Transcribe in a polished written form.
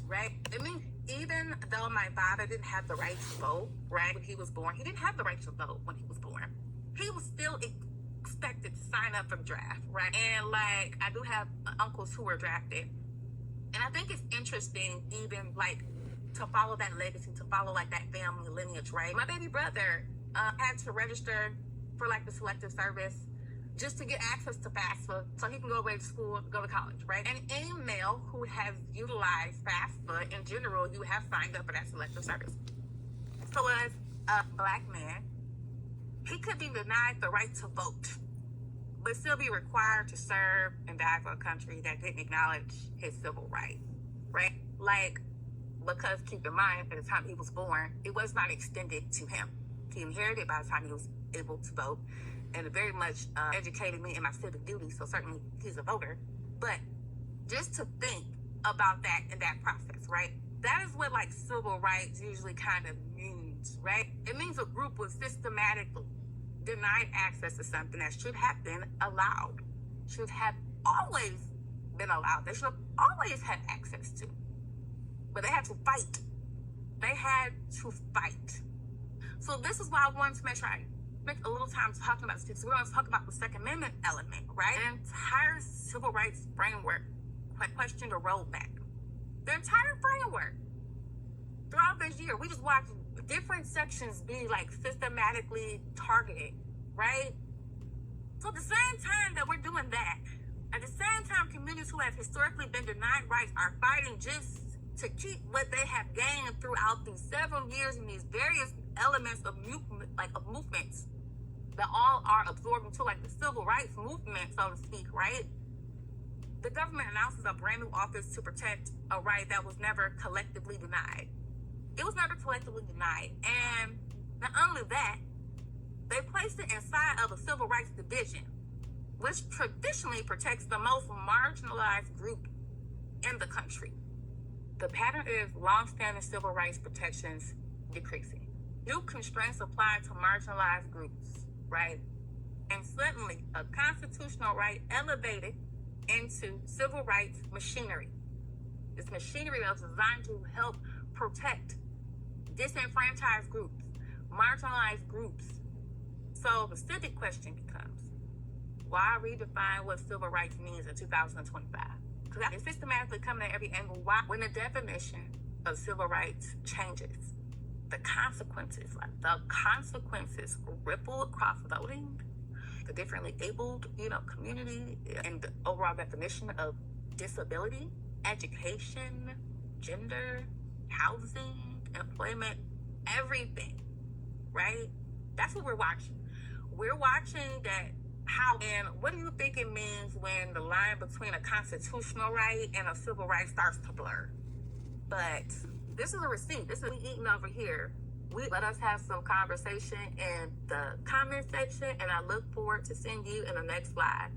right? I mean, even though my father didn't have the right to vote, right, when he was born, he didn't have the right to vote when he was born. He was still expected to sign up for the draft, right? And like, I do have uncles who were drafted. And I think it's interesting, even like, to follow that legacy, to follow like that family lineage, right? My baby brother had to register for like the selective service just to get access to FAFSA so he can go away to school, go to college, right? And any male who has utilized FAFSA in general, you have signed up for that selective service. So as a black man, he could be denied the right to vote, but still be required to serve and die for a country that didn't acknowledge his civil rights, right? Like, because keep in mind, at the time he was born, it was not extended to him. He inherited by the time he was able to vote, and it very much educated me in my civic duty, so certainly he's a voter. But just to think about that in that process, right? That is what like civil rights usually kind of means, right? It means a group was systematically denied access to something that should have been allowed, should have always been allowed. They should have always had access to. But they had to fight. They had to fight. So this is why I wanted to make sure I spent a little time talking about this, because we're going to talk about the Second Amendment element, right? The entire civil rights framework questioned a rollback. The entire framework. Throughout this year, we just watched different sections be like systematically targeted, right? So at the same time that we're doing that, at the same time communities who have historically been denied rights are fighting just to keep what they have gained throughout these several years in these various elements of movements that all are absorbed into like the civil rights movement, so to speak, right? The government announces a brand new office to protect a right that was never collectively denied. It was never collectively denied. And not only that, they placed it inside of a civil rights division, which traditionally protects the most marginalized group in the country. The pattern is long-standing civil rights protections decreasing. New constraints apply to marginalized groups, right? And suddenly, a constitutional right elevated into civil rights machinery. This machinery that was designed to help protect disenfranchised groups, marginalized groups. So the civic question becomes, why redefine what civil rights means in 2025? Because it's systematically coming at every angle. Why? When the definition of civil rights changes, the consequences ripple across voting, the differently abled, community, and the overall definition of disability, education, gender, housing, employment, everything, right? That's what we're watching. We're watching that how, and what do you think it means when the line between a constitutional right and a civil right starts to blur? But this is a receipt. This is me eating over here. Let us have some conversation in the comment section, and I look forward to seeing you in the next slide.